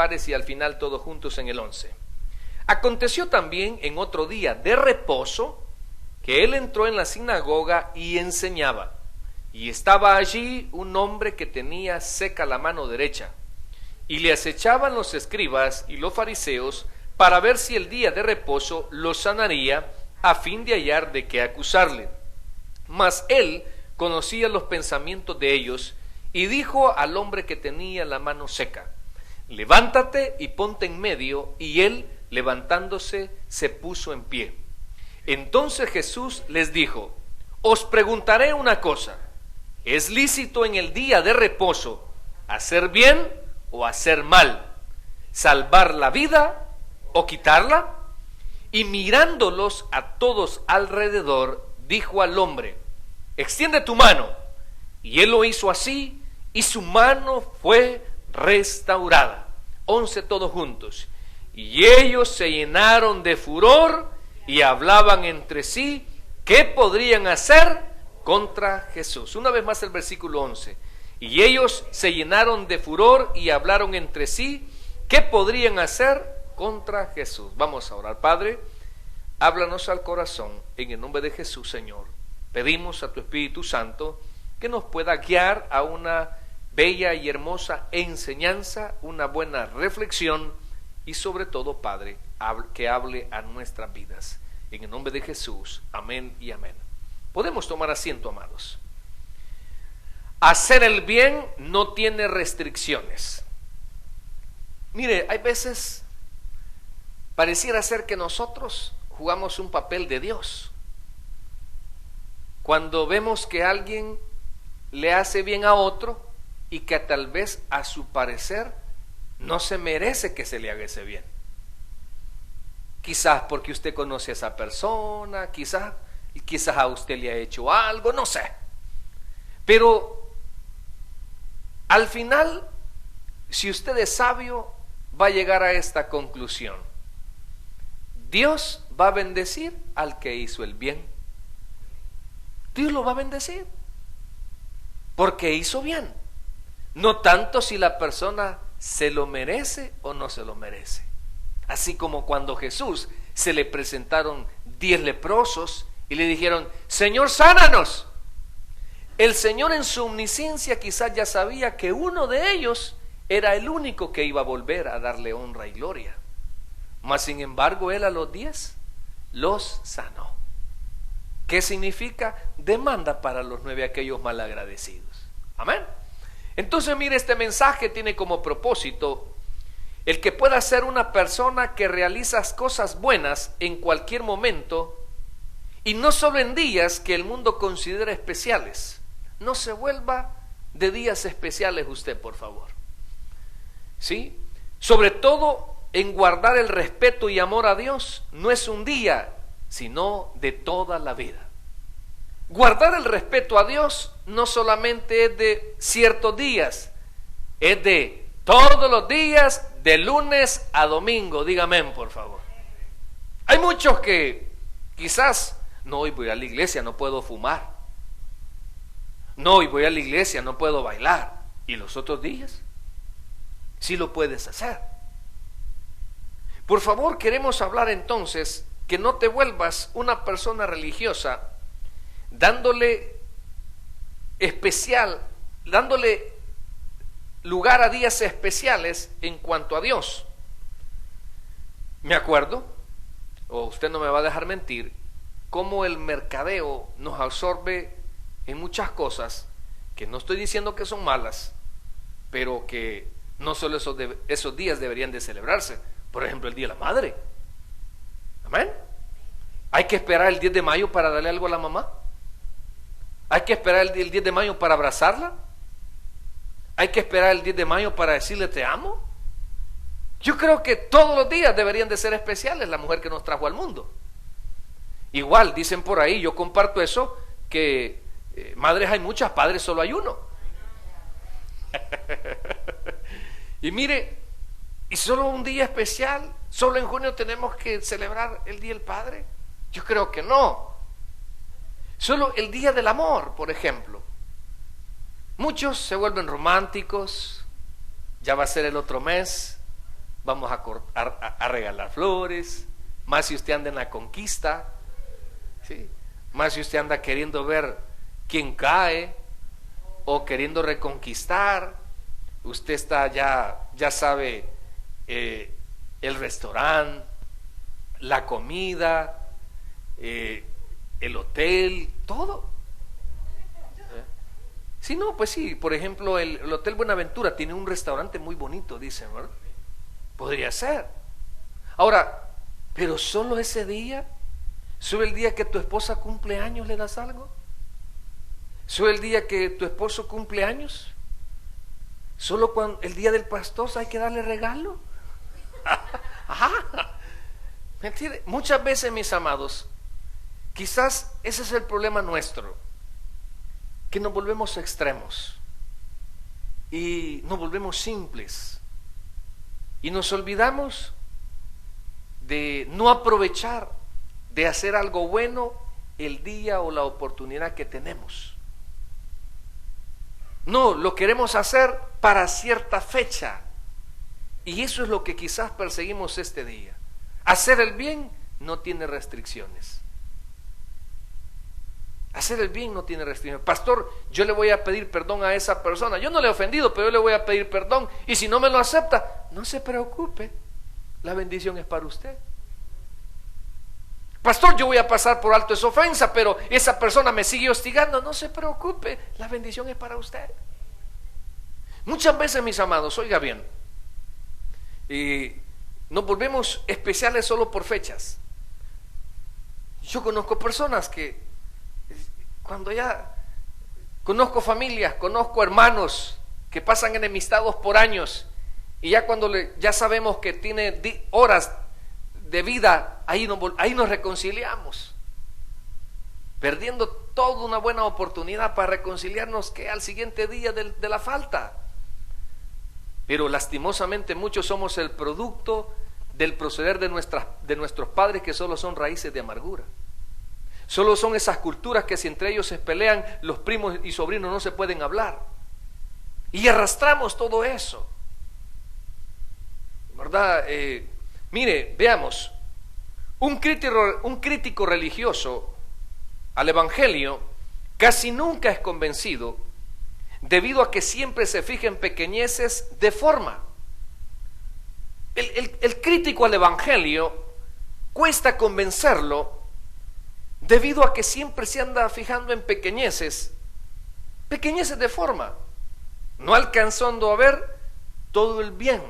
pares y al final todos juntos en el 11. Aconteció también en otro día de reposo que él entró en la sinagoga y enseñaba. Y estaba allí un hombre que tenía seca la mano derecha. Y le acechaban los escribas y los fariseos para ver si el día de reposo lo sanaría, a fin de hallar de qué acusarle. Mas él conocía los pensamientos de ellos y dijo al hombre que tenía la mano seca: levántate y ponte en medio. Y él, levantándose, se puso en pie. Entonces Jesús les dijo: os preguntaré una cosa. ¿Es lícito en el día de reposo hacer bien o hacer mal? ¿Salvar la vida o quitarla? Y mirándolos a todos alrededor, dijo al hombre: extiende tu mano. Y él lo hizo así, y su mano fue restaurada. 11 todos juntos. Y ellos se llenaron de furor y hablaban entre sí qué podrían hacer contra Jesús. Una vez más el versículo 11. Y ellos se llenaron de furor y hablaron entre sí qué podrían hacer contra Jesús. Vamos a orar. Padre, háblanos al corazón en el nombre de Jesús, Señor. Pedimos a tu Espíritu Santo que nos pueda guiar a una bella y hermosa enseñanza, una buena reflexión y sobre todo, Padre, que hable a nuestras vidas. En el nombre de Jesús, amén y amén. Podemos tomar asiento, amados. Hacer el bien no tiene restricciones. Mire, hay veces pareciera ser que nosotros jugamos un papel de Dios. Cuando vemos que alguien le hace bien a otro y que tal vez a su parecer no se merece que se le haga ese bien. Quizás porque usted conoce a esa persona, quizás a usted le ha hecho algo, no sé. Pero al final, si usted es sabio, va a llegar a esta conclusión: Dios va a bendecir al que hizo el bien. Dios lo va a bendecir porque hizo bien, no tanto si la persona se lo merece o no se lo merece. Así como cuando Jesús se le presentaron 10 leprosos y le dijeron: Señor, sánanos. El Señor en su omnisciencia quizás ya sabía que uno de ellos era el único que iba a volver a darle honra y gloria. Mas sin embargo, él a los 10 los sanó. ¿Qué significa? Demanda para los 9 aquellos malagradecidos. Amén. Entonces, mire, este mensaje tiene como propósito el que pueda ser una persona que realiza cosas buenas en cualquier momento, y no solo en días que el mundo considera especiales. No se vuelva de días especiales usted, por favor. ¿Sí? Sobre todo en guardar el respeto y amor a Dios, no es un día, sino de toda la vida. Guardar el respeto a Dios no solamente es de ciertos días, es de todos los días, de lunes a domingo. Dígame, por favor. Hay muchos que quizás: no, hoy voy a la iglesia, no puedo fumar. No, hoy voy a la iglesia, no puedo bailar. ¿Y los otros días? Sí lo puedes hacer. Por favor, queremos hablar entonces que no te vuelvas una persona religiosa dándole lugar a días especiales en cuanto a Dios. Me acuerdo, o usted no me va a dejar mentir, cómo el mercadeo nos absorbe en muchas cosas que no estoy diciendo que son malas, pero que no solo esos días deberían de celebrarse. Por ejemplo, el Día de la Madre. Amén. Hay que esperar el 10 de mayo para darle algo a la mamá. Hay que esperar el 10 de mayo para abrazarla. Hay que esperar el 10 de mayo para decirle te amo. Yo creo que todos los días deberían de ser especiales, la mujer que nos trajo al mundo. Igual, dicen por ahí, yo comparto eso, que madres hay muchas, padres solo hay uno. Y mire, y solo un día especial, solo en junio tenemos que celebrar el Día del Padre. Yo creo que no. Solo el Día del Amor, por ejemplo. Muchos se vuelven románticos, ya va a ser el otro mes, vamos a regalar flores, más si usted anda en la conquista, ¿sí? Más si usted anda queriendo ver quién cae o queriendo reconquistar, usted está ya sabe, el restaurante, la comida, el hotel, todo. Si no, pues sí, por ejemplo, el Hotel Buenaventura tiene un restaurante muy bonito, dicen, ¿verdad? Podría ser. Ahora, pero solo ese día, solo el día que tu esposa cumple años le das algo, solo el día que tu esposo cumple años, solo cuando el día del pastor hay que darle regalo. Ajá. ¿Me entiende? Muchas veces, mis amados, quizás ese es el problema nuestro, que nos volvemos extremos y nos volvemos simples y nos olvidamos de no aprovechar, de hacer algo bueno el día o la oportunidad que tenemos. No, lo queremos hacer para cierta fecha, y eso es lo que quizás perseguimos este día. Hacer el bien no tiene restricciones. Hacer el bien no tiene restricciones. Pastor, yo le voy a pedir perdón a esa persona. Yo no le he ofendido, pero yo le voy a pedir perdón. Y si no me lo acepta, no se preocupe. La bendición es para usted. Pastor, yo voy a pasar por alto esa ofensa, pero esa persona me sigue hostigando. No se preocupe. La bendición es para usted. Muchas veces, mis amados, oiga bien, nos volvemos especiales solo por fechas. Yo conozco personas que cuando ya conozco familias, conozco hermanos que pasan enemistados por años, y ya cuando ya sabemos que tiene horas de vida, ahí nos reconciliamos, perdiendo toda una buena oportunidad para reconciliarnos que al siguiente día de la falta. Pero lastimosamente muchos somos el producto del proceder de nuestros padres, que solo son raíces de amargura. Solo son esas culturas que si entre ellos se pelean, los primos y sobrinos no se pueden hablar. Y arrastramos todo eso, ¿verdad? Mire, veamos, un crítico religioso al Evangelio casi nunca es convencido, debido a que siempre se fija en pequeñeces de forma. El crítico al Evangelio cuesta convencerlo, debido a que siempre se anda fijando en pequeñeces de forma, no alcanzando a ver todo el bien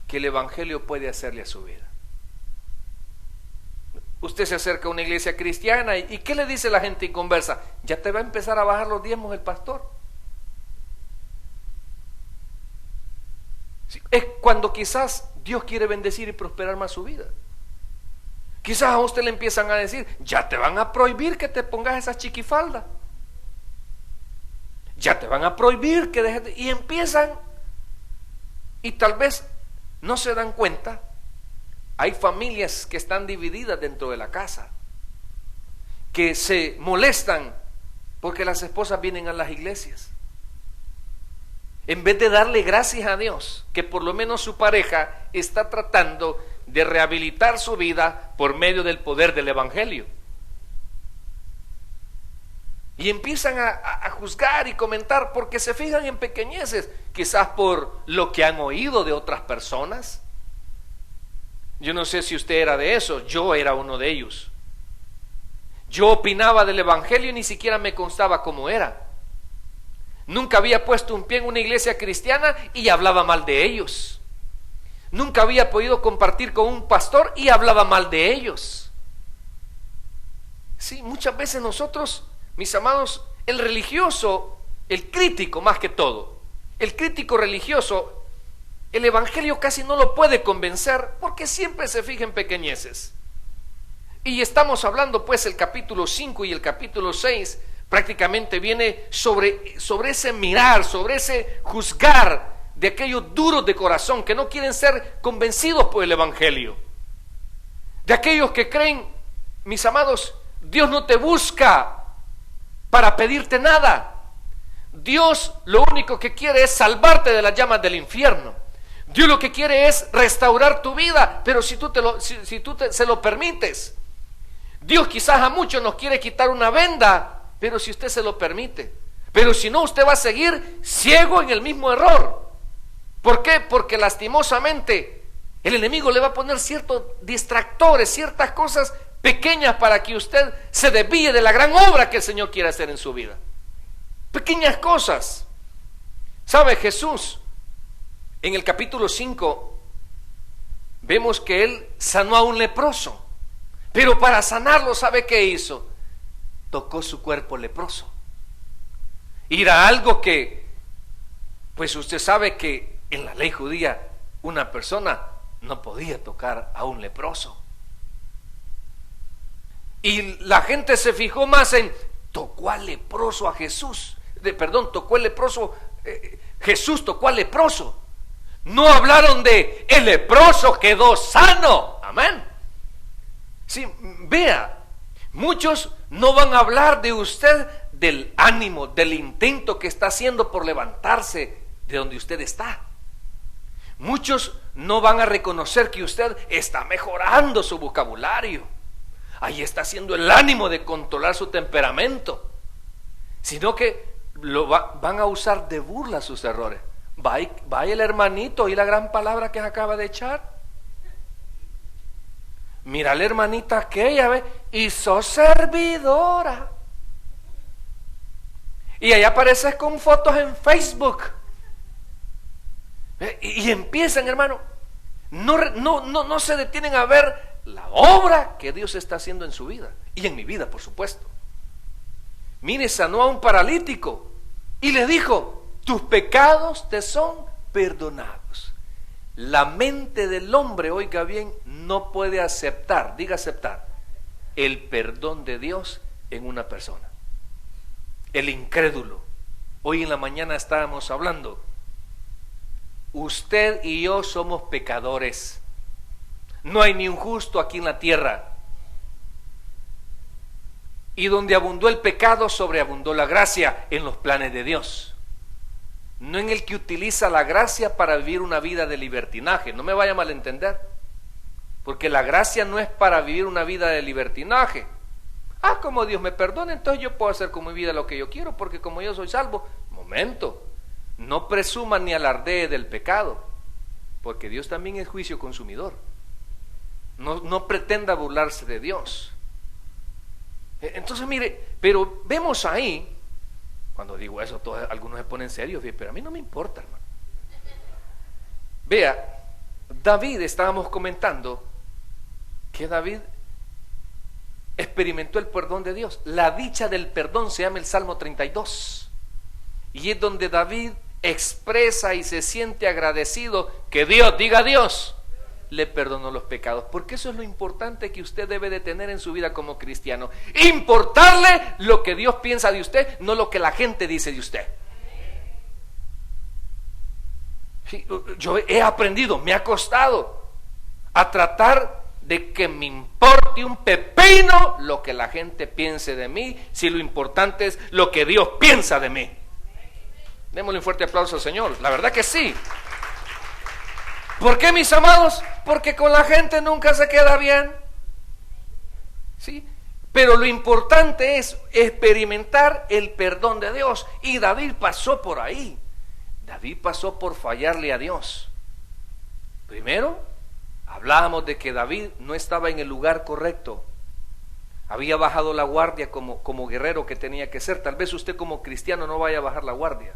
que el Evangelio puede hacerle a su vida. Usted se acerca a una iglesia cristiana y ¿qué le dice la gente inconversa? Ya te va a empezar a bajar los diezmos el pastor. Sí, es cuando quizás Dios quiere bendecir y prosperar más su vida. Quizás a usted le empiezan a decir, ya te van a prohibir que te pongas esa chiquifalda, ya te van a prohibir que dejes y empiezan, y tal vez no se dan cuenta. Hay familias que están divididas dentro de la casa, que se molestan porque las esposas vienen a las iglesias, en vez de darle gracias a Dios que por lo menos su pareja está tratando de rehabilitar su vida por medio del poder del Evangelio. Y empiezan a juzgar y comentar porque se fijan en pequeñeces, quizás por lo que han oído de otras personas. Yo no sé si usted era de esos, yo era uno de ellos. Yo opinaba del Evangelio y ni siquiera me constaba cómo era. Nunca había puesto un pie en una iglesia cristiana y hablaba mal de ellos. Nunca había podido compartir con un pastor y hablaba mal de ellos. Sí, muchas veces nosotros, mis amados, el religioso, el crítico más que todo, el crítico religioso, el Evangelio casi no lo puede convencer porque siempre se fija en pequeñeces. Y estamos hablando pues el capítulo 5 y el capítulo 6 prácticamente viene sobre ese mirar, sobre ese juzgar de aquellos duros de corazón que no quieren ser convencidos por el Evangelio, de aquellos que creen, mis amados, Dios no te busca para pedirte nada. Dios lo único que quiere es salvarte de las llamas del infierno. Dios lo que quiere es restaurar tu vida, pero si tú se lo permites. Dios quizás a muchos nos quiere quitar una venda, pero si usted se lo permite. Pero si no, usted va a seguir ciego en el mismo error. ¿Por qué? Porque lastimosamente el enemigo le va a poner ciertos distractores, ciertas cosas pequeñas para que usted se desvíe de la gran obra que el Señor quiere hacer en su vida. Pequeñas cosas. ¿Sabe? Jesús, en el capítulo 5, vemos que Él sanó a un leproso. Pero para sanarlo, ¿sabe qué hizo? Tocó su cuerpo leproso. Y era algo que, pues usted sabe que en la ley judía una persona no podía tocar a un leproso. Y la gente se fijó más en, tocó al leproso a Jesús. Tocó el leproso, Jesús tocó al leproso. No hablaron de el leproso quedó sano. Amén. Sí, vea, muchos no van a hablar de usted, del ánimo, del intento que está haciendo por levantarse de donde usted está. Muchos no van a reconocer que usted está mejorando su vocabulario. Ahí está haciendo el ánimo de controlar su temperamento. Sino que van a usar de burla sus errores. Va el hermanito y la gran palabra que acaba de echar. Mira la hermanita aquella, ¿ve? Y sos servidora. Y ahí apareces con fotos en Facebook. Y empiezan, hermano. No se detienen a ver la obra que Dios está haciendo en su vida. Y en mi vida, por supuesto. Mire, sanó a un paralítico. Y le dijo, tus pecados te son perdonados. La mente del hombre, oiga bien, no puede aceptar, diga aceptar, el perdón de Dios en una persona. El incrédulo. Hoy en la mañana estábamos hablando, usted y yo somos pecadores. No hay ni un justo aquí en la tierra. Y donde abundó el pecado, sobreabundó la gracia en los planes de Dios. No en el que utiliza la gracia para vivir una vida de libertinaje. No me vaya a malentender. Porque la gracia no es para vivir una vida de libertinaje. Como Dios me perdona, entonces yo puedo hacer con mi vida lo que yo quiero, porque como yo soy salvo. Momento. No presuma ni alardee del pecado, porque Dios también es juicio consumidor. No pretenda burlarse de Dios. Entonces mire, pero vemos ahí, cuando digo eso, algunos se ponen serios, pero a mí no me importa, hermano. Vea, David, estábamos comentando que David experimentó el perdón de Dios. La dicha del perdón se llama el Salmo 32. Y es donde David expresa y se siente agradecido que Dios, diga Dios, le perdonó los pecados. Porque eso es lo importante que usted debe de tener en su vida como cristiano. Importarle lo que Dios piensa de usted, no lo que la gente dice de usted. Sí, yo he aprendido, me ha costado a tratar de que me importe un pepino lo que la gente piense de mí, si lo importante es lo que Dios piensa de mí. Démosle un fuerte aplauso al Señor, la verdad que sí. ¿Por qué, mis amados? Porque con la gente nunca se queda bien. ¿Sí? Pero lo importante es experimentar el perdón de Dios. Y David pasó por ahí. David pasó por fallarle a Dios. Primero, hablábamos de que David no estaba en el lugar correcto. Había bajado la guardia como guerrero que tenía que ser. Tal vez usted como cristiano no vaya a bajar la guardia.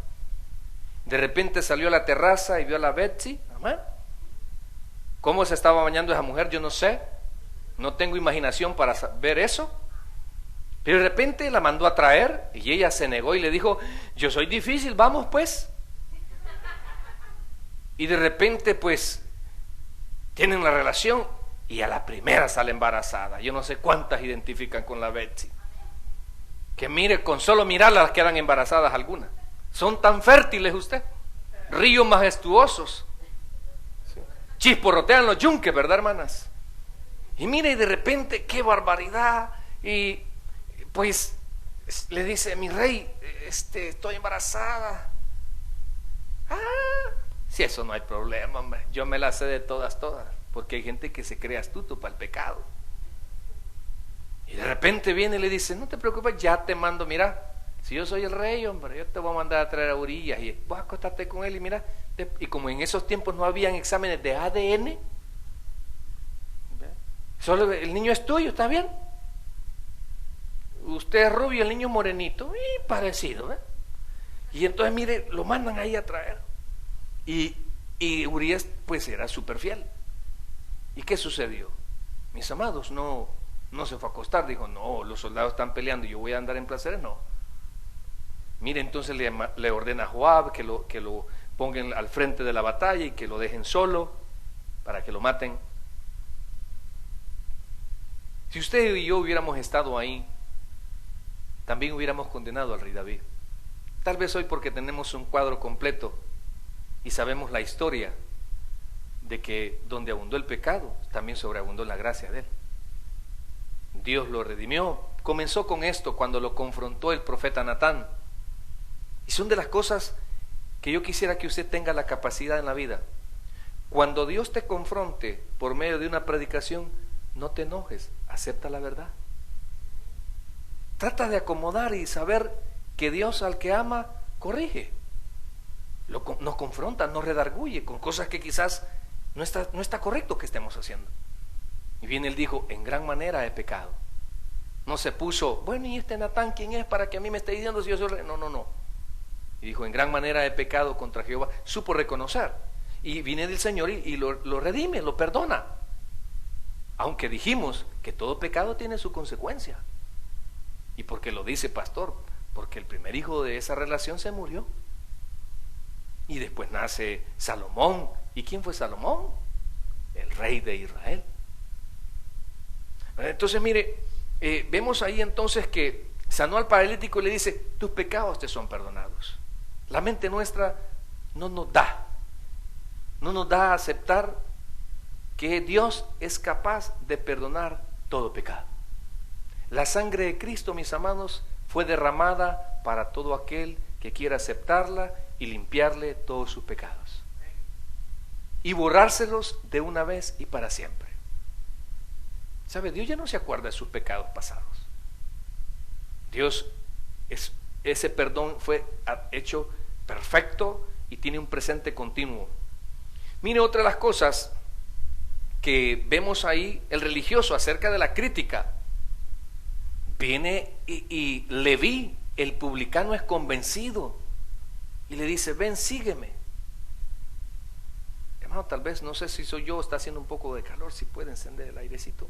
De repente salió a la terraza y vio a la Betsy. Amén. ¿Cómo se estaba bañando esa mujer? Yo no sé. No tengo imaginación para ver eso. Pero de repente la mandó a traer y ella se negó y le dijo, yo soy difícil, vamos pues. Y de repente pues tienen la relación y a la primera sale embarazada. Yo no sé cuántas identifican con la Betsy. Que mire, con solo mirarlas quedan embarazadas algunas. Son tan fértiles usted. Ríos majestuosos. Chisporrotean los yunques, ¿verdad, hermanas? Y mire, y de repente, qué barbaridad. Y pues le dice, mi rey, estoy embarazada. Si eso no hay problema, hombre. Yo me la sé de todas, porque hay gente que se cree astuto para el pecado. Y de repente viene y le dice, no te preocupes, ya te mando, mira, si yo soy el rey, hombre, yo te voy a mandar a traer a Urías y voy a acostarte con él y mira, y como en esos tiempos no habían exámenes de ADN, solo el niño es tuyo, ¿está bien? Usted es rubio, el niño es morenito, y parecido, ¿eh? Y entonces mire, lo mandan ahí a traer. Y Urías pues era súper fiel. ¿Y qué sucedió? Mis amados, no se fue a acostar, dijo, no, los soldados están peleando y yo voy a andar en placeres, no. Mire, entonces le ordena a Joab que lo pongan al frente de la batalla y que lo dejen solo para que lo maten. Si usted y yo hubiéramos estado ahí, también hubiéramos condenado al rey David. Tal vez hoy porque tenemos un cuadro completo y sabemos la historia de que donde abundó el pecado, también sobreabundó la gracia de él. Dios lo redimió. Comenzó con esto cuando lo confrontó el profeta Natán. Y son de las cosas que yo quisiera que usted tenga la capacidad en la vida. Cuando Dios te confronte por medio de una predicación, no te enojes, acepta la verdad. Trata de acomodar y saber que Dios al que ama, corrige. Nos confronta, nos redarguye con cosas que quizás no está correcto que estemos haciendo. Y bien él dijo, en gran manera he pecado. No se puso, bueno, ¿y este Natán quién es para que a mí me esté diciendo si yo soy rey? No. Y dijo, en gran manera he pecado contra Jehová. Supo reconocer. Y viene del Señor y lo redime, lo perdona. Aunque dijimos que todo pecado tiene su consecuencia. ¿Y por qué lo dice pastor? Porque el primer hijo de esa relación se murió. Y después nace Salomón. ¿Y quién fue Salomón? El rey de Israel. Entonces mire, vemos ahí entonces que sanó al paralítico y le dice, tus pecados te son perdonados. La mente nuestra no nos da a aceptar que Dios es capaz de perdonar todo pecado. La sangre de Cristo, mis amados, fue derramada para todo aquel que quiera aceptarla y limpiarle todos sus pecados y borrárselos de una vez y para siempre. ¿Sabe? Dios ya no se acuerda de sus pecados pasados. Dios ese perdón fue hecho perfecto y tiene un presente continuo. Mire, otra de las cosas que vemos ahí, el religioso acerca de la crítica, viene y Leví, el publicano, es convencido y le dice, ven, sígueme. Hermano, tal vez, no sé si soy yo, está haciendo un poco de calor, si puede encender el airecito.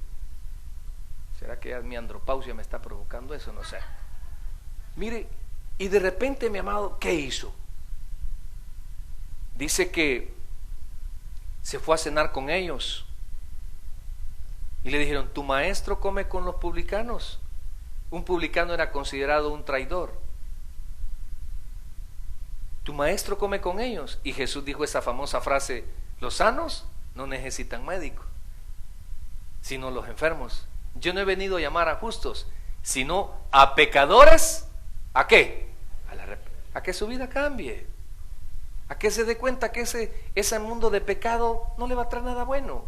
¿Será que mi andropausia me está provocando eso? No sé. Mire, y de repente, mi amado, ¿qué hizo? Dice que se fue a cenar con ellos y le dijeron, tu maestro come con los publicanos. Un publicano era considerado un traidor. Tu maestro come con ellos. Y Jesús dijo esa famosa frase, los sanos no necesitan médico, sino los enfermos. Yo no he venido a llamar a justos, sino a pecadores. ¿A qué? A que su vida cambie, a que se dé cuenta que ese mundo de pecado no le va a traer nada bueno,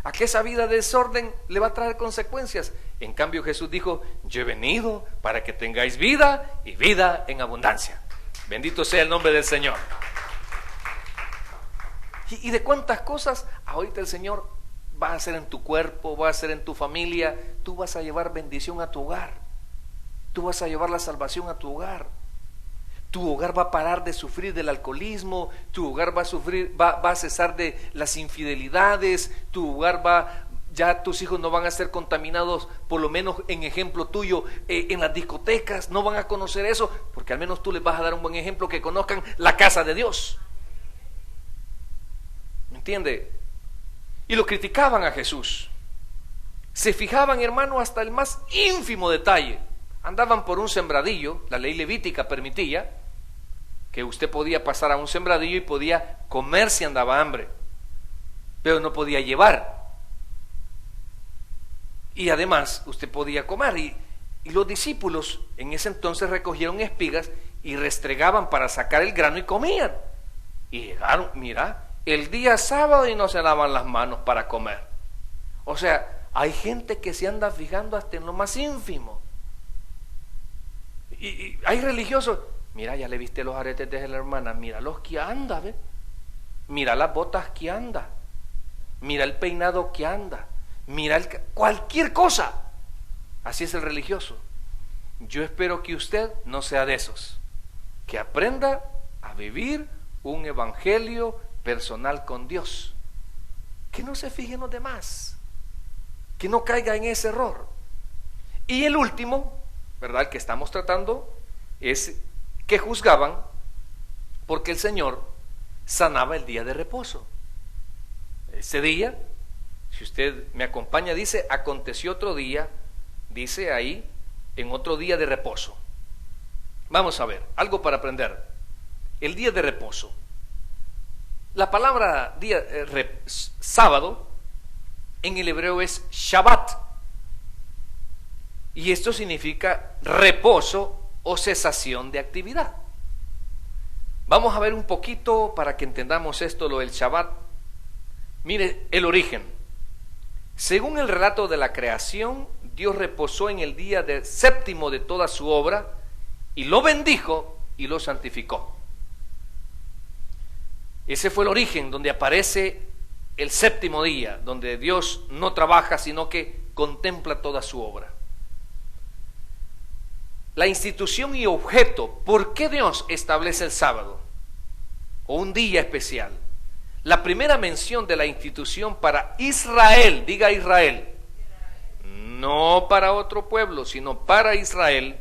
a que esa vida de desorden le va a traer consecuencias. En cambio Jesús dijo, yo he venido para que tengáis vida y vida en abundancia. Bendito sea el nombre del Señor. Y de cuántas cosas ahorita el Señor va a hacer en tu cuerpo, va a hacer en tu familia. Tú vas a llevar bendición a tu hogar, tú vas a llevar la salvación a tu hogar. Tu hogar va a parar de sufrir del alcoholismo, tu hogar va a cesar de las infidelidades, tu hogar ya tus hijos no van a ser contaminados, por lo menos en ejemplo tuyo, en las discotecas, no van a conocer eso, porque al menos tú les vas a dar un buen ejemplo, que conozcan la casa de Dios. ¿Me entiende? Y lo criticaban a Jesús. Se fijaban, hermano, hasta el más ínfimo detalle. Andaban por un sembradillo, la ley levítica permitía que usted podía pasar a un sembradillo y podía comer si andaba hambre, pero no podía llevar. Y además usted podía comer, y los discípulos en ese entonces recogieron espigas y restregaban para sacar el grano y comían. Y llegaron, mira, el día sábado y no se lavan las manos para comer. O sea, hay gente que se anda fijando hasta en lo más ínfimo. Y hay religiosos, mira, ya le viste los aretes de la hermana, mira los que anda, ¿ve? Mira las botas que anda, mira el peinado que anda, mira cualquier cosa. Así es el religioso. Yo espero que usted no sea de esos, que aprenda a vivir un evangelio personal con Dios, que no se fije en los demás, que no caiga en ese error. Y el último, ¿verdad?, el que estamos tratando, es que juzgaban porque el Señor sanaba el día de reposo. Ese día, si usted me acompaña, dice, aconteció otro día, dice ahí, en otro día de reposo. Vamos a ver, algo para aprender. El día de reposo. La palabra día, sábado, en el hebreo es Shabbat. Y esto significa reposo o cesación de actividad. Vamos a ver un poquito para que entendamos esto, lo del Shabbat. Mire el origen. Según el relato de la creación, Dios reposó en el día séptimo de toda su obra y lo bendijo y lo santificó. Ese fue el origen donde aparece el séptimo día, donde Dios no trabaja sino que contempla toda su obra. La institución y objeto, ¿por qué Dios establece el sábado o un día especial? La primera mención de la institución para Israel, diga Israel, no para otro pueblo, sino para Israel,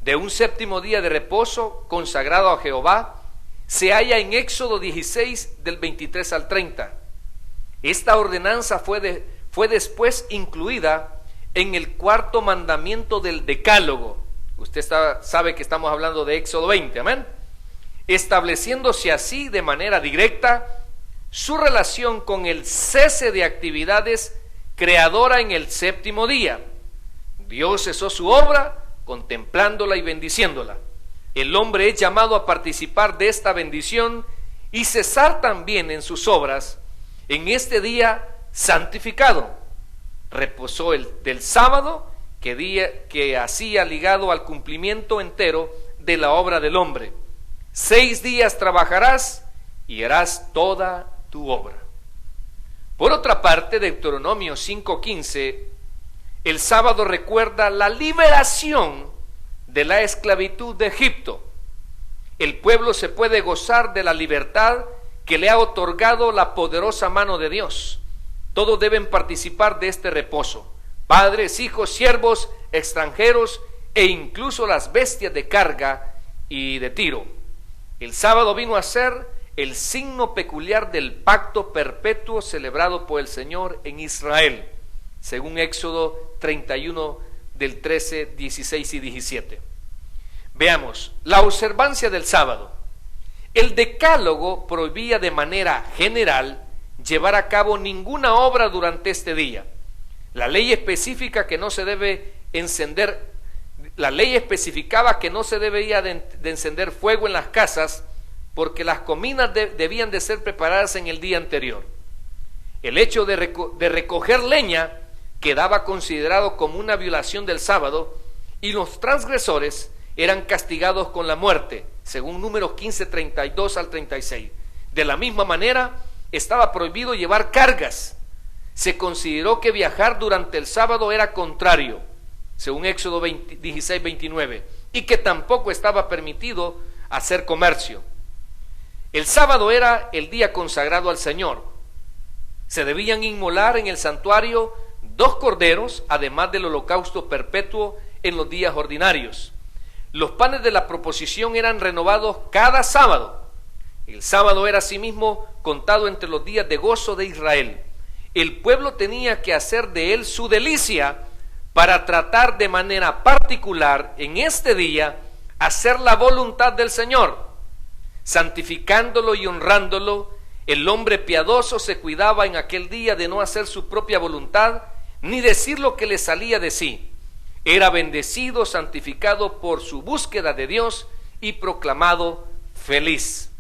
de un séptimo día de reposo consagrado a Jehová, se halla en Éxodo 16 del 23 al 30. Esta ordenanza fue después incluida en el cuarto mandamiento del Decálogo. Usted sabe que estamos hablando de Éxodo 20, amén. Estableciéndose así de manera directa su relación con el cese de actividades creadora en el séptimo día. Dios cesó su obra contemplándola y bendiciéndola. El hombre es llamado a participar de esta bendición y cesar también en sus obras en este día santificado. Reposó del sábado que hacía ligado al cumplimiento entero de la obra del hombre. 6 días trabajarás y harás toda tu obra. Por otra parte, Deuteronomio 5:15, el sábado recuerda la liberación de la esclavitud de Egipto. El pueblo se puede gozar de la libertad que le ha otorgado la poderosa mano de Dios. Todos deben participar de este reposo: padres, hijos, siervos, extranjeros e incluso las bestias de carga y de tiro. El sábado vino a ser el signo peculiar del pacto perpetuo celebrado por el Señor en Israel, según Éxodo 31 del 13, 16 y 17. Veamos, la observancia del sábado. El Decálogo prohibía de manera general llevar a cabo ninguna obra durante este día. La ley especificaba que no se debía de encender fuego en las casas, porque las comidas debían de ser preparadas en el día anterior. El hecho de recoger leña quedaba considerado como una violación del sábado, y los transgresores eran castigados con la muerte, según Números 15, 32 al 36. De la misma manera, estaba prohibido llevar cargas. Se consideró que viajar durante el sábado era contrario, según Éxodo 16, 29, y que tampoco estaba permitido hacer comercio. El sábado era el día consagrado al Señor. Se debían inmolar en el santuario 2 corderos, además del holocausto perpetuo en los días ordinarios. Los panes de la proposición eran renovados cada sábado. El sábado era asimismo contado entre los días de gozo de Israel. El pueblo tenía que hacer de él su delicia para tratar de manera particular en este día hacer la voluntad del Señor. Santificándolo y honrándolo, el hombre piadoso se cuidaba en aquel día de no hacer su propia voluntad ni decir lo que le salía de sí. Era bendecido, santificado por su búsqueda de Dios y proclamado feliz.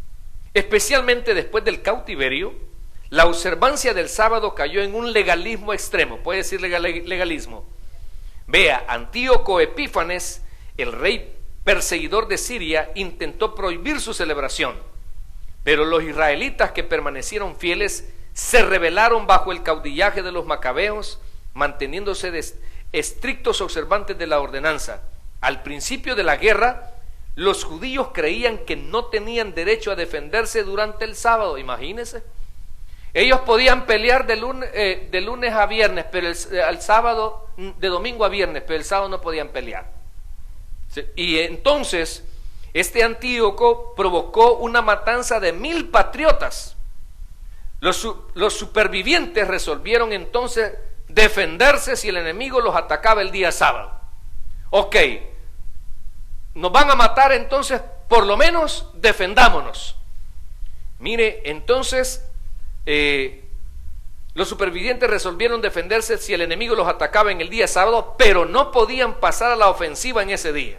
Especialmente después del cautiverio, la observancia del sábado cayó en un legalismo extremo. ¿Puede decir legalismo? Vea, Antíoco Epífanes, el rey perseguidor de Siria, intentó prohibir su celebración, pero los israelitas que permanecieron fieles se rebelaron bajo el caudillaje de los macabeos, manteniéndose estrictos observantes de la ordenanza. Al principio de la guerra, los judíos creían que no tenían derecho a defenderse durante el sábado. Imagínense, ellos podían pelear de lunes a viernes, pero al sábado, de domingo a viernes, pero el sábado no podían pelear. Y entonces este Antíoco provocó una matanza de 1000 patriotas. Los supervivientes resolvieron entonces defenderse si el enemigo los atacaba el día sábado. Ok, nos van a matar, entonces por lo menos defendámonos. Mire, entonces los supervivientes resolvieron defenderse si el enemigo los atacaba en el día sábado, pero no podían pasar a la ofensiva en ese día.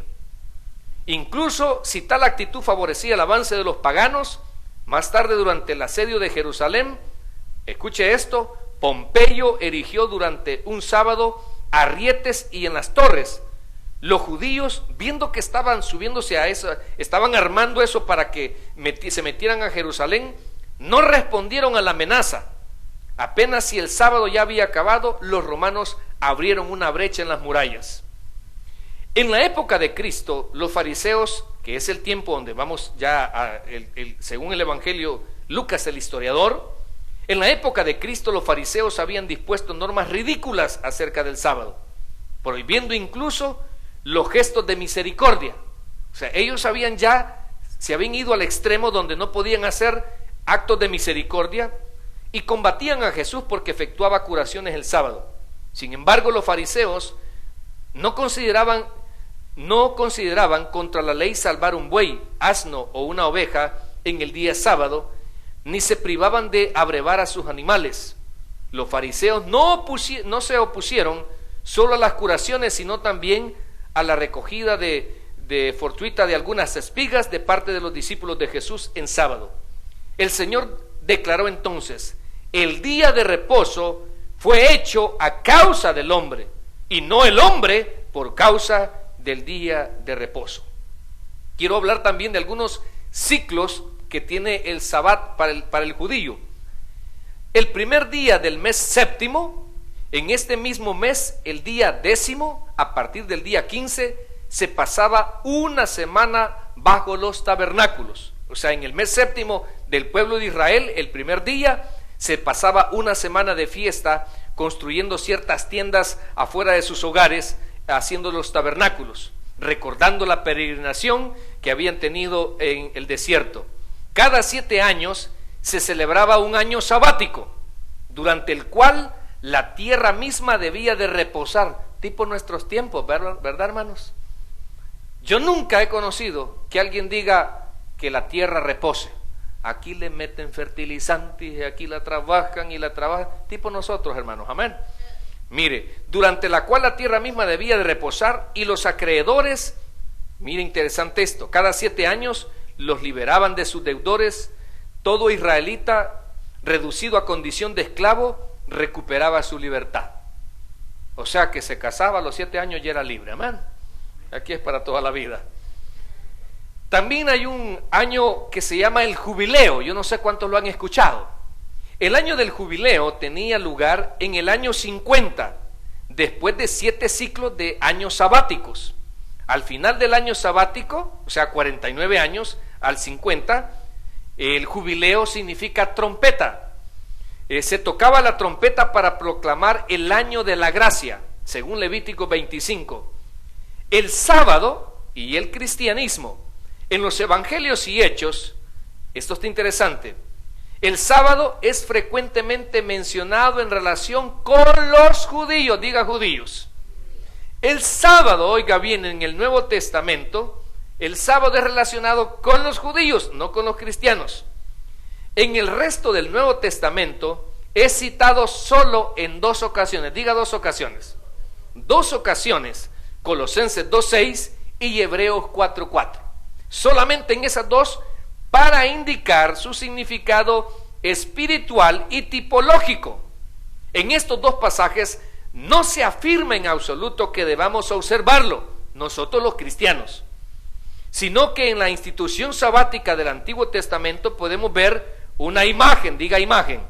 Incluso si tal actitud favorecía el avance de los paganos, más tarde durante el asedio de Jerusalén, escuche esto, Pompeyo erigió durante un sábado arrietes y en las torres. Los judíos, viendo que estaban subiéndose a eso, estaban armando eso para que se metieran a Jerusalén, no respondieron a la amenaza. Apenas si el sábado ya había acabado, los romanos abrieron una brecha en las murallas. En la época de Cristo, los fariseos, que es el tiempo donde vamos ya según el Evangelio Lucas, el historiador, en la época de Cristo los fariseos habían dispuesto normas ridículas acerca del sábado, prohibiendo incluso los gestos de misericordia. O sea, ellos se habían ido al extremo donde no podían hacer actos de misericordia y combatían a Jesús porque efectuaba curaciones el sábado. Sin embargo, los fariseos no consideraban contra la ley salvar un buey, asno o una oveja en el día sábado, ni se privaban de abrevar a sus animales. Los fariseos no se opusieron solo a las curaciones, sino también a la recogida fortuita de algunas espigas de parte de los discípulos de Jesús en sábado. El Señor declaró entonces: el día de reposo fue hecho a causa del hombre, y no el hombre por causa del día de reposo. Quiero hablar también de algunos ciclos que tiene el Sabbat para el judío. El primer día del mes séptimo, en este mismo mes, el día 10º, a partir del día 15, se pasaba una semana bajo los tabernáculos. O sea, en el mes séptimo del pueblo de Israel, el primer día, se pasaba una semana de fiesta, construyendo ciertas tiendas afuera de sus hogares, haciendo los tabernáculos, recordando la peregrinación que habían tenido en el desierto. Cada 7 años se celebraba un año sabático, durante el cual la tierra misma debía de reposar, tipo nuestros tiempos, ¿verdad, hermanos? Yo nunca he conocido que alguien diga que la tierra repose. Aquí le meten fertilizantes y aquí la trabajan, tipo nosotros, hermanos, amén. Mire, durante la cual la tierra misma debía de reposar, y los acreedores, mire interesante esto, cada 7 años los liberaban de sus deudores. Todo israelita reducido a condición de esclavo recuperaba su libertad. O sea que se casaba a los 7 años y era libre, amén. Aquí es para toda la vida. También hay un año que se llama el jubileo. Yo no sé cuántos lo han escuchado. El año del jubileo tenía lugar en el año 50, después de 7 ciclos de años sabáticos. Al final del año sabático, o sea 49 años, al 50, el jubileo significa trompeta. Se tocaba la trompeta para proclamar el año de la gracia, según Levítico 25. El sábado y el cristianismo, en los evangelios y hechos, esto está interesante, el sábado es frecuentemente mencionado en relación con los judíos, diga judíos. El sábado, oiga bien, en el Nuevo Testamento, el sábado es relacionado con los judíos, no con los cristianos. En el resto del Nuevo Testamento es citado solo en 2 ocasiones, diga 2 ocasiones. 2 ocasiones, Colosenses 2:6 y Hebreos 4:4. Solamente en esas 2 para indicar su significado espiritual y tipológico. En estos dos pasajes no se afirma en absoluto que debamos observarlo, nosotros los cristianos, sino que en la institución sabática del Antiguo Testamento podemos ver una imagen, diga imagen,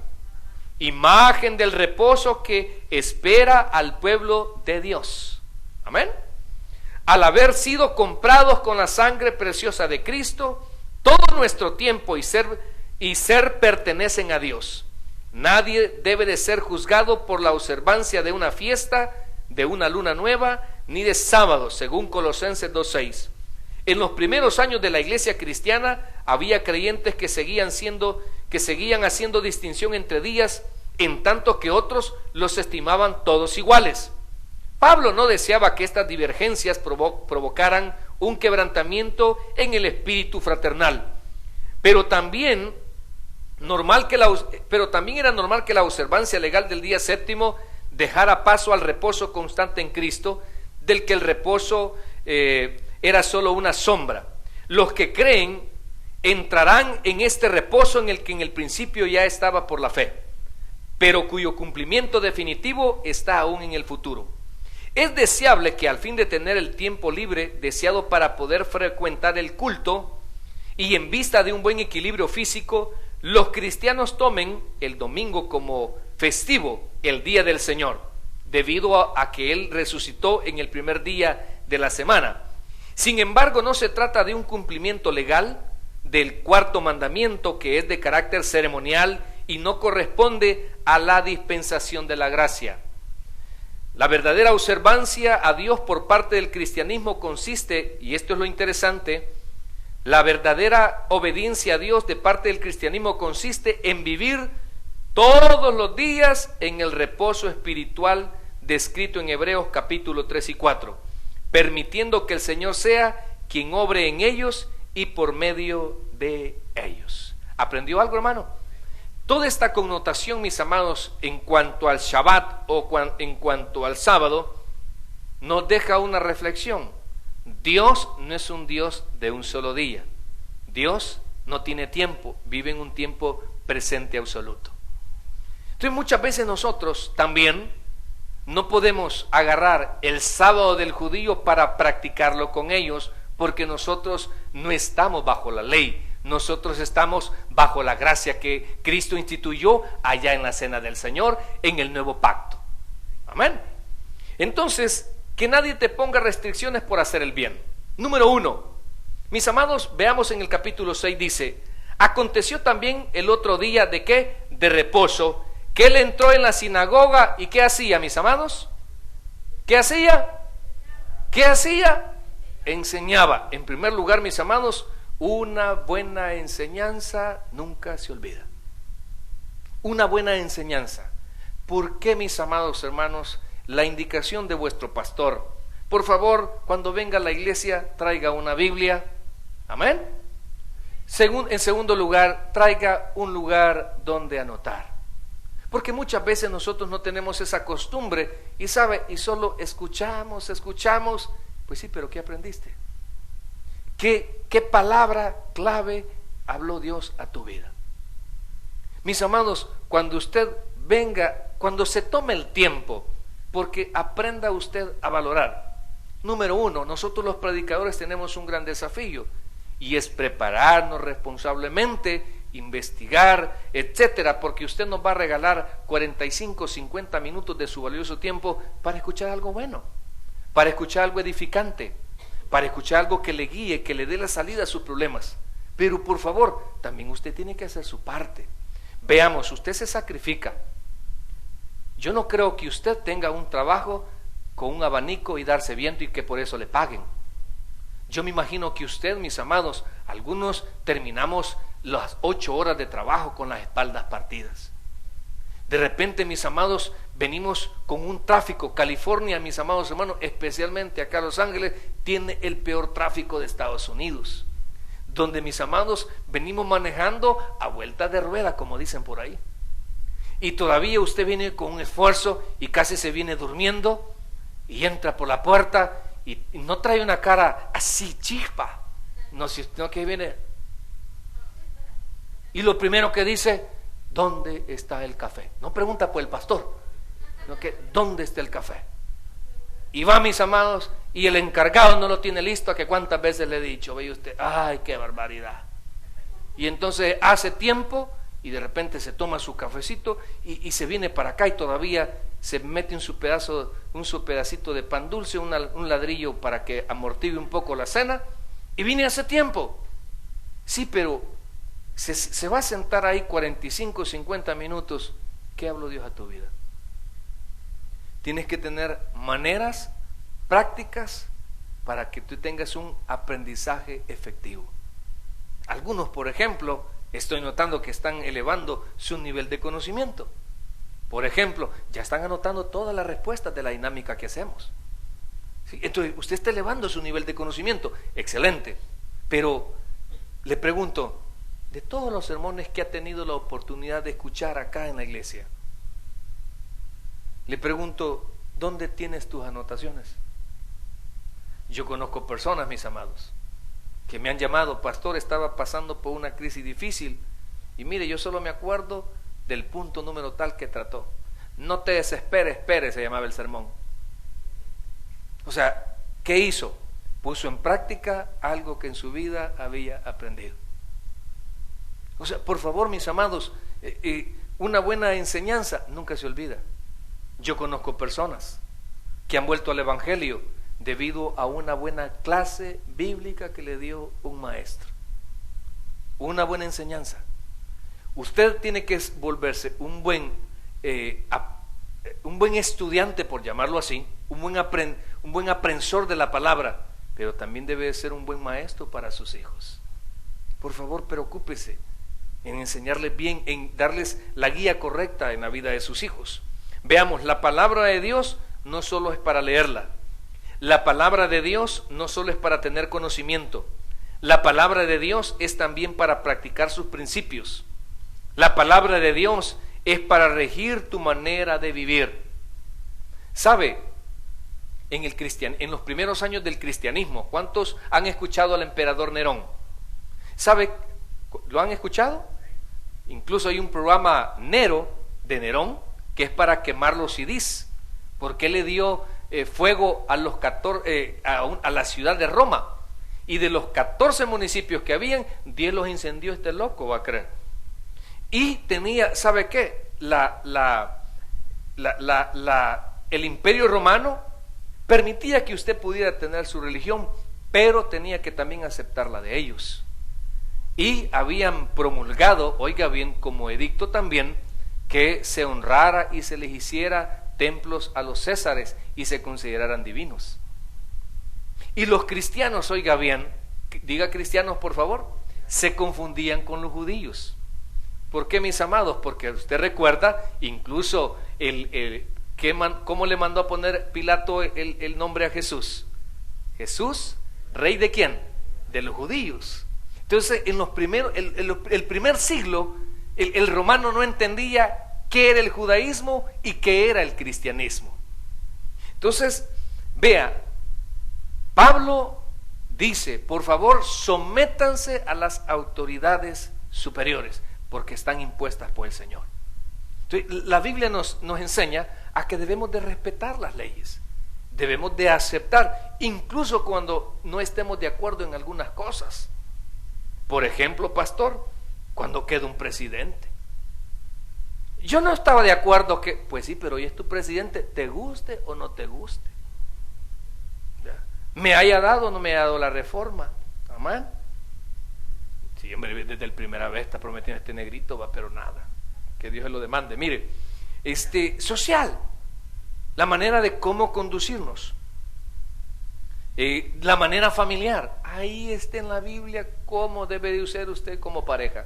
imagen del reposo que espera al pueblo de Dios. Amén. Al haber sido comprados con la sangre preciosa de Cristo, todo nuestro tiempo y ser pertenecen a Dios. Nadie debe de ser juzgado por la observancia de una fiesta, de una luna nueva, ni de sábado, según Colosenses 2:6. En los primeros años de la iglesia cristiana había creyentes que seguían haciendo distinción entre días, en tanto que otros los estimaban todos iguales. Pablo no deseaba que estas divergencias provocaran un quebrantamiento en el espíritu fraternal, pero también era normal que la observancia legal del día séptimo dejara paso al reposo constante en Cristo, del que el reposo era solo una sombra. Los que creen entrarán en este reposo en el que en el principio ya estaba por la fe, pero cuyo cumplimiento definitivo está aún en el futuro. Es deseable que al fin de tener el tiempo libre deseado para poder frecuentar el culto y en vista de un buen equilibrio físico, los cristianos tomen el domingo como festivo, el día del Señor, debido a que Él resucitó en el primer día de la semana. Sin embargo, no se trata de un cumplimiento legal del cuarto mandamiento, que es de carácter ceremonial y no corresponde a la dispensación de la gracia. La verdadera observancia a Dios por parte del cristianismo consiste, y esto es lo interesante, la verdadera obediencia a Dios de parte del cristianismo consiste en vivir todos los días en el reposo espiritual descrito en Hebreos capítulo 3 y 4, permitiendo que el Señor sea quien obre en ellos y por medio de ellos. ¿Aprendió algo, hermano? Toda esta connotación, mis amados, en cuanto al Shabbat o en cuanto al sábado, nos deja una reflexión. Dios no es un Dios de un solo día. Dios no tiene tiempo, vive en un tiempo presente absoluto. Entonces muchas veces nosotros también no podemos agarrar el sábado del judío para practicarlo con ellos, porque nosotros no estamos bajo la ley. Nosotros estamos bajo la gracia que Cristo instituyó allá en la cena del Señor, en el nuevo pacto. Amén. Entonces, que nadie te ponga restricciones por hacer el bien. Número 1, mis amados, veamos en el capítulo 6, dice: aconteció también el otro día, ¿de qué? De reposo, que él entró en la sinagoga, ¿y qué hacía, mis amados? ¿Qué hacía? ¿Qué hacía? Enseñaba. En primer lugar, mis amados, una buena enseñanza nunca se olvida. Una buena enseñanza. ¿Por qué, mis amados hermanos? La indicación de vuestro pastor: por favor, cuando venga a la iglesia, traiga una Biblia. Amén. En segundo lugar, traiga un lugar donde anotar. Porque muchas veces nosotros no tenemos esa costumbre y solo escuchamos. Pues sí, pero ¿qué aprendiste? ¿Qué palabra clave habló Dios a tu vida? Mis amados, cuando usted venga, cuando se tome el tiempo, porque aprenda usted a valorar. Número 1, nosotros los predicadores tenemos un gran desafío, y es prepararnos responsablemente, investigar, etcétera, porque usted nos va a regalar 45, 50 minutos de su valioso tiempo para escuchar algo bueno, para escuchar algo edificante, para escuchar algo que le guíe, que le dé la salida a sus problemas. Pero por favor, también usted tiene que hacer su parte. Veamos, usted se sacrifica. Yo no creo que usted tenga un trabajo con un abanico y darse viento y que por eso le paguen. Yo me imagino que usted, mis amados, algunos terminamos las 8 horas de trabajo con las espaldas partidas. De repente, mis amados, venimos con un tráfico. California, mis amados hermanos, especialmente acá Los Ángeles, tiene el peor tráfico de Estados Unidos, donde, mis amados, venimos manejando a vuelta de rueda, como dicen por ahí. Y todavía usted viene con un esfuerzo y casi se viene durmiendo y entra por la puerta y no trae una cara así chispa, no, sino que viene Y lo primero que dice: ¿dónde está el café? No pregunta por el pastor, sino que ¿dónde está el café? Y va, mis amados, y el encargado no lo tiene listo, a que cuántas veces le he dicho, ve usted, ay, qué barbaridad. Y entonces hace tiempo y de repente se toma su cafecito y se viene para acá y todavía se mete un su pedacito de pan dulce, un ladrillo para que amortigue un poco la cena, y vine hace tiempo. Sí, pero se va a sentar ahí 45, 50 minutos. ¿Qué habló Dios a tu vida? Tienes que tener maneras prácticas para que tú tengas un aprendizaje efectivo. Algunos, por ejemplo, estoy notando que están elevando su nivel de conocimiento. Por ejemplo, ya están anotando todas las respuestas de la dinámica que hacemos. ¿Sí? Entonces, usted está elevando su nivel de conocimiento. Excelente. Pero le pregunto, de todos los sermones que ha tenido la oportunidad de escuchar acá en la iglesia, le pregunto, ¿dónde tienes tus anotaciones? Yo conozco personas, mis amados, que me han llamado: pastor, estaba pasando por una crisis difícil y mire, yo solo me acuerdo del punto número tal que trató. No te desesperes, espere, se llamaba el sermón. O sea, ¿qué hizo? Puso en práctica algo que en su vida había aprendido. O sea, por favor, mis amados, una buena enseñanza nunca se olvida. Yo conozco personas que han vuelto al evangelio debido a una buena clase bíblica que le dio un maestro, una buena enseñanza. Usted tiene que volverse un buen estudiante, por llamarlo así, un buen aprensor de la palabra, pero también debe ser un buen maestro para sus hijos. Por favor, preocúpese en enseñarles bien, en darles la guía correcta en la vida de sus hijos. Veamos, la palabra de Dios no solo es para leerla. La palabra de Dios no solo es para tener conocimiento. La palabra de Dios es también para practicar sus principios. La palabra de Dios es para regir tu manera de vivir. ¿Sabe? En los primeros años del cristianismo, ¿cuántos han escuchado al emperador Nerón? ¿Sabe? ¿Lo han escuchado? Incluso hay un programa Nero de Nerón que es para quemar los CDs, porque le dio fuego a la ciudad de Roma, y de los 14 municipios que habían, 10 los incendió este loco, va a creer. Y tenía, ¿sabe qué? El imperio romano permitía que usted pudiera tener su religión, pero tenía que también aceptar la de ellos. Y habían promulgado, oiga bien, como edicto también, que se honrara y se les hiciera templos a los césares y se consideraran divinos. Y los cristianos, oiga bien, diga cristianos por favor, se confundían con los judíos. ¿Por qué, mis amados? Porque usted recuerda incluso ¿cómo le mandó a poner Pilato el nombre a Jesús? Jesús, ¿rey de quién? De los judíos. Entonces, el primer siglo, el romano no entendía qué era el judaísmo y qué era el cristianismo. Entonces, vea, Pablo dice, por favor, sométanse a las autoridades superiores, porque están impuestas por el Señor. Entonces, la Biblia nos enseña a que debemos de respetar las leyes, debemos de aceptar, incluso cuando no estemos de acuerdo en algunas cosas. Por ejemplo, pastor, cuando queda un presidente, yo no estaba de acuerdo que, pues sí, pero hoy es tu presidente, te guste o no te guste, ¿ya? Me haya dado o no me haya dado la reforma, amén. Sí, hombre, desde la primera vez está prometiendo este negrito, va, pero nada, que Dios se lo demande. Mire, social, la manera de cómo conducirnos, la manera familiar, ahí está en la Biblia cómo debe de ser usted como pareja.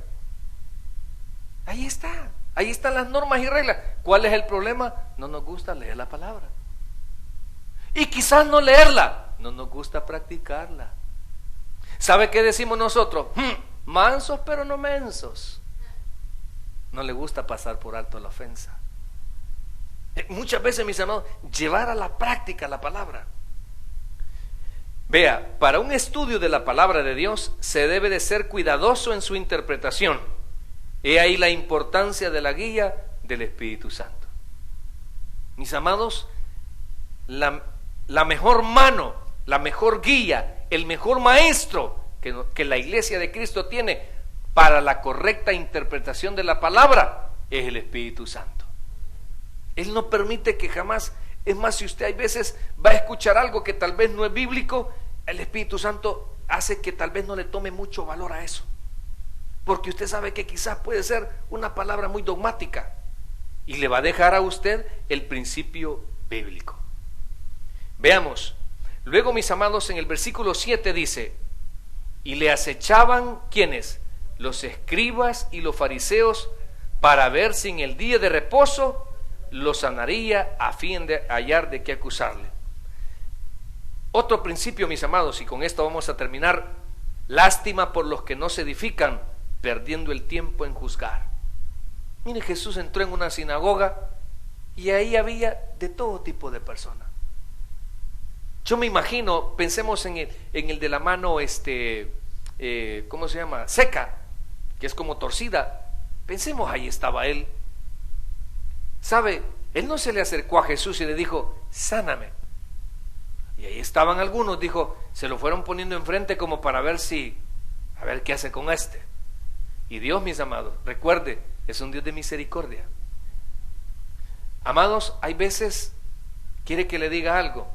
Ahí están las normas y reglas. ¿Cuál es el problema? No nos gusta leer la palabra. Y quizás no leerla, no nos gusta practicarla. ¿Sabe qué decimos nosotros? Mansos pero no mensos. No le gusta pasar por alto la ofensa. Muchas veces, mis amados, llevar a la práctica la palabra. Vea, para un estudio de la palabra de Dios se debe de ser cuidadoso en su interpretación. He ahí la importancia de la guía del Espíritu Santo. Mis amados, la mejor mano, la mejor guía, el mejor maestro que la iglesia de Cristo tiene para la correcta interpretación de la palabra es el Espíritu Santo. Él no permite que jamás, es más, si usted hay veces va a escuchar algo que tal vez no es bíblico, el Espíritu Santo hace que tal vez no le tome mucho valor a eso, porque usted sabe que quizás puede ser una palabra muy dogmática y le va a dejar a usted el principio bíblico. Veamos, luego, mis amados, en el versículo 7 dice: y le acechaban, ¿quiénes? Los escribas y los fariseos, para ver si en el día de reposo lo sanaría, a fin de hallar de qué acusarle. Otro principio, mis amados, y con esto vamos a terminar: lástima por los que no se edifican, perdiendo el tiempo en juzgar. Mire, Jesús entró en una sinagoga y ahí había de todo tipo de personas. Yo me imagino, pensemos en el de la mano, ¿cómo se llama? Seca, que es como torcida. Pensemos, ahí estaba él. ¿Sabe? Él no se le acercó a Jesús y le dijo: sáname. Y ahí estaban algunos, dijo, se lo fueron poniendo enfrente como para ver a ver qué hace con este. Y Dios, mis amados, recuerde, es un Dios de misericordia. Amados, hay veces, quiere que le diga algo,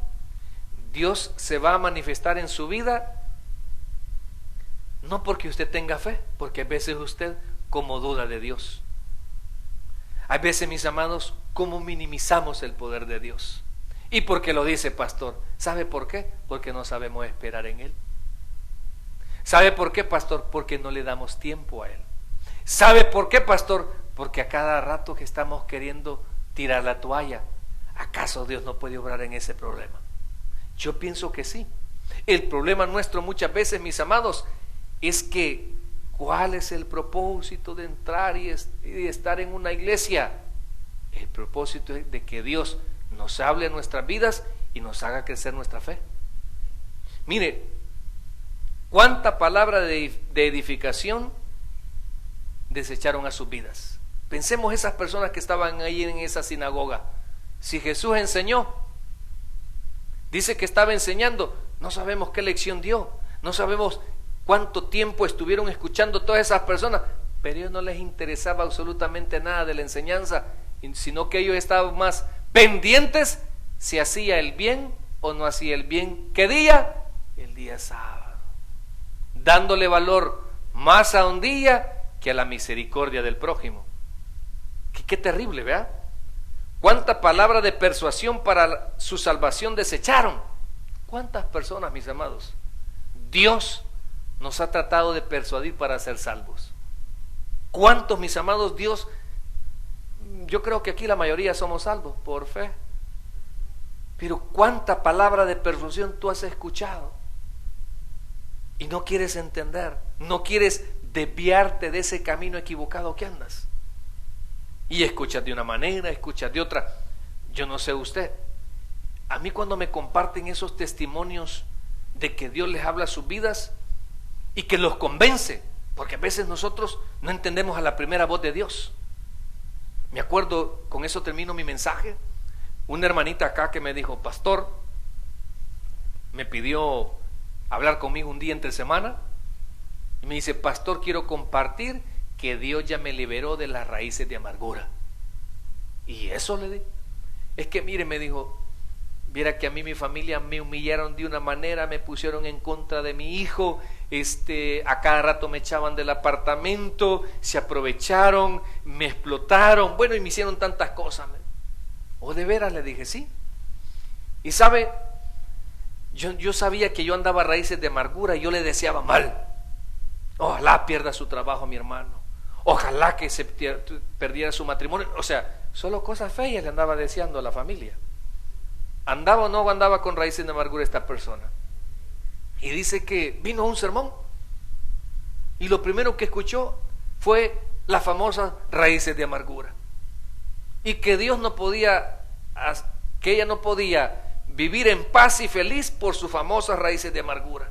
Dios se va a manifestar en su vida no porque usted tenga fe, porque a veces usted como duda de Dios. Hay veces, mis amados, como minimizamos el poder de Dios. ¿Y por qué lo dice, pastor? ¿Sabe por qué? Porque no sabemos esperar en Él. ¿Sabe por qué, pastor? Porque no le damos tiempo a Él. ¿Sabe por qué, pastor? Porque a cada rato que estamos queriendo tirar la toalla, ¿acaso Dios no puede obrar en ese problema? Yo pienso que sí. El problema nuestro muchas veces, mis amados, es que ¿cuál es el propósito de entrar y estar en una iglesia? El propósito es de que Dios nos hable en nuestras vidas y nos haga crecer nuestra fe. Mire, cuánta palabra de edificación desecharon a sus vidas. Pensemos esas personas que estaban ahí en esa sinagoga. Si Jesús enseñó, dice que estaba enseñando, no sabemos qué lección dio, no sabemos cuánto tiempo estuvieron escuchando todas esas personas, pero a ellos no les interesaba absolutamente nada de la enseñanza, sino que ellos estaban más pendientes si hacía el bien o no hacía el bien. ¿Qué día? El día sábado, dándole valor más a un día que a la misericordia del prójimo. Qué terrible, ¿verdad? Cuánta palabra de persuasión para su salvación desecharon. Cuántas personas, mis amados, Dios nos ha tratado de persuadir para ser salvos. Cuántos, mis amados, Dios, yo creo que aquí la mayoría somos salvos por fe, pero cuánta palabra de persuasión tú has escuchado y no quieres entender, no quieres desviarte de ese camino equivocado que andas, y escuchas de una manera, escuchas de otra. Yo no sé usted, a mí cuando me comparten esos testimonios de que Dios les habla a sus vidas y que los convence, porque a veces nosotros no entendemos a la primera voz de Dios. Me acuerdo, con eso termino mi mensaje, una hermanita acá que me dijo: pastor, me pidió hablar conmigo un día entre semana y me dice: pastor, quiero compartir que Dios ya me liberó de las raíces de amargura. Y eso le di. Es que mire, me dijo, viera que a mí mi familia me humillaron de una manera, me pusieron en contra de mi hijo, a cada rato me echaban del apartamento, se aprovecharon, me explotaron, bueno, y me hicieron tantas cosas. ¿O de veras? Le dije, sí. Y sabe, yo sabía que yo andaba a raíces de amargura y yo le deseaba mal. Ojalá pierda su trabajo mi hermano, ojalá que se perdiera su matrimonio, o sea, solo cosas feas le andaba deseando a la familia. ¿Andaba o no andaba con raíces de amargura esta persona? Y dice que vino a un sermón y lo primero que escuchó fue las famosas raíces de amargura, y que Dios no podía, que ella no podía vivir en paz y feliz por sus famosas raíces de amargura.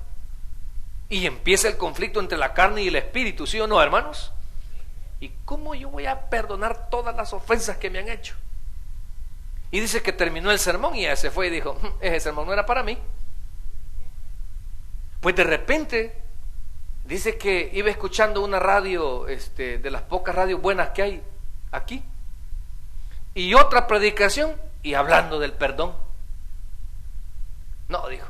Y empieza el conflicto entre la carne y el espíritu, ¿sí o no, hermanos? ¿y cómo yo voy a perdonar todas las ofensas que me han hecho? Y dice que terminó el sermón y ella se fue y dijo, ese sermón no era para mí. Pues de repente dice que iba escuchando una radio, de las pocas radios buenas que hay aquí, y otra predicación y hablando del perdón. No, dijo,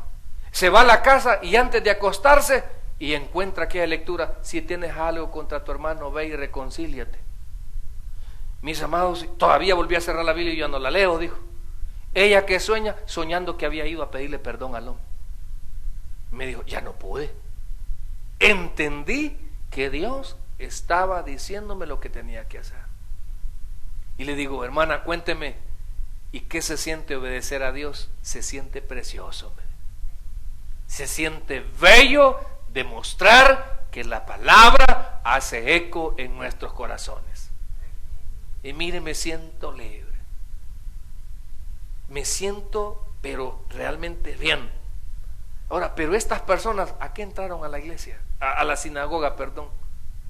se va a la casa y antes de acostarse y encuentra aquella lectura: si tienes algo contra tu hermano, ve y reconcíliate. Mis amados, todavía volví a cerrar la Biblia y yo no la leo, dijo. Ella que sueña, soñando que había ido a pedirle perdón al hombre. Me dijo, ya no pude. Entendí que Dios estaba diciéndome lo que tenía que hacer. Y le digo, hermana, cuénteme, ¿y qué se siente obedecer a Dios? Se siente precioso, se siente bello demostrar que la palabra hace eco en nuestros corazones. Y mire, me siento libre, me siento pero realmente bien. Ahora, pero estas personas, ¿a qué entraron a la iglesia? A la sinagoga, perdón.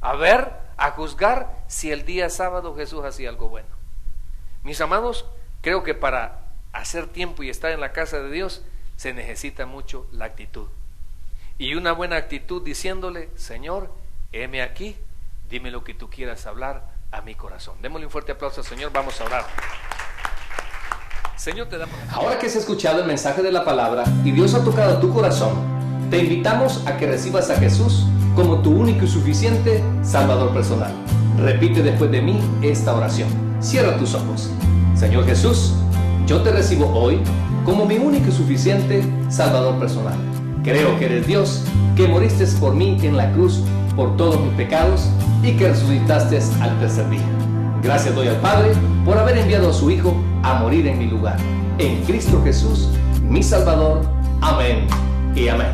A ver, a juzgar si el día sábado Jesús hacía algo bueno. Mis amados, creo que para hacer tiempo y estar en la casa de Dios se necesita mucho la actitud. Y una buena actitud diciéndole, Señor, heme aquí, dime lo que tú quieras hablar a mi corazón. Démosle un fuerte aplauso al Señor, vamos a orar. Señor, te damos. Ahora que has escuchado el mensaje de la palabra y Dios ha tocado tu corazón, te invitamos a que recibas a Jesús como tu único y suficiente Salvador personal. Repite después de mí esta oración. Cierra tus ojos. Señor Jesús, yo te recibo hoy como mi único y suficiente Salvador personal. Creo que eres Dios, que moriste por mí en la cruz por todos mis pecados y que resucitaste al tercer día. Gracias doy al Padre por haber enviado a su Hijo a morir en mi lugar. En Cristo Jesús, mi Salvador. Amén y amén.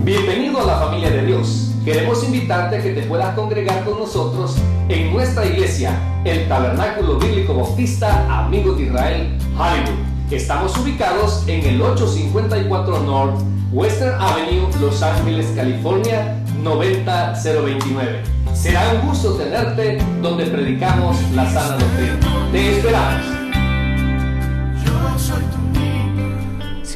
Bienvenido a la familia de Dios. Queremos invitarte a que te puedas congregar con nosotros en nuestra iglesia, el Tabernáculo Bíblico Bautista Amigos de Israel, Hollywood. Estamos ubicados en el 854 North Western Avenue, Los Ángeles, California, 90029. Será un gusto tenerte donde predicamos la sana doctrina. Te esperamos.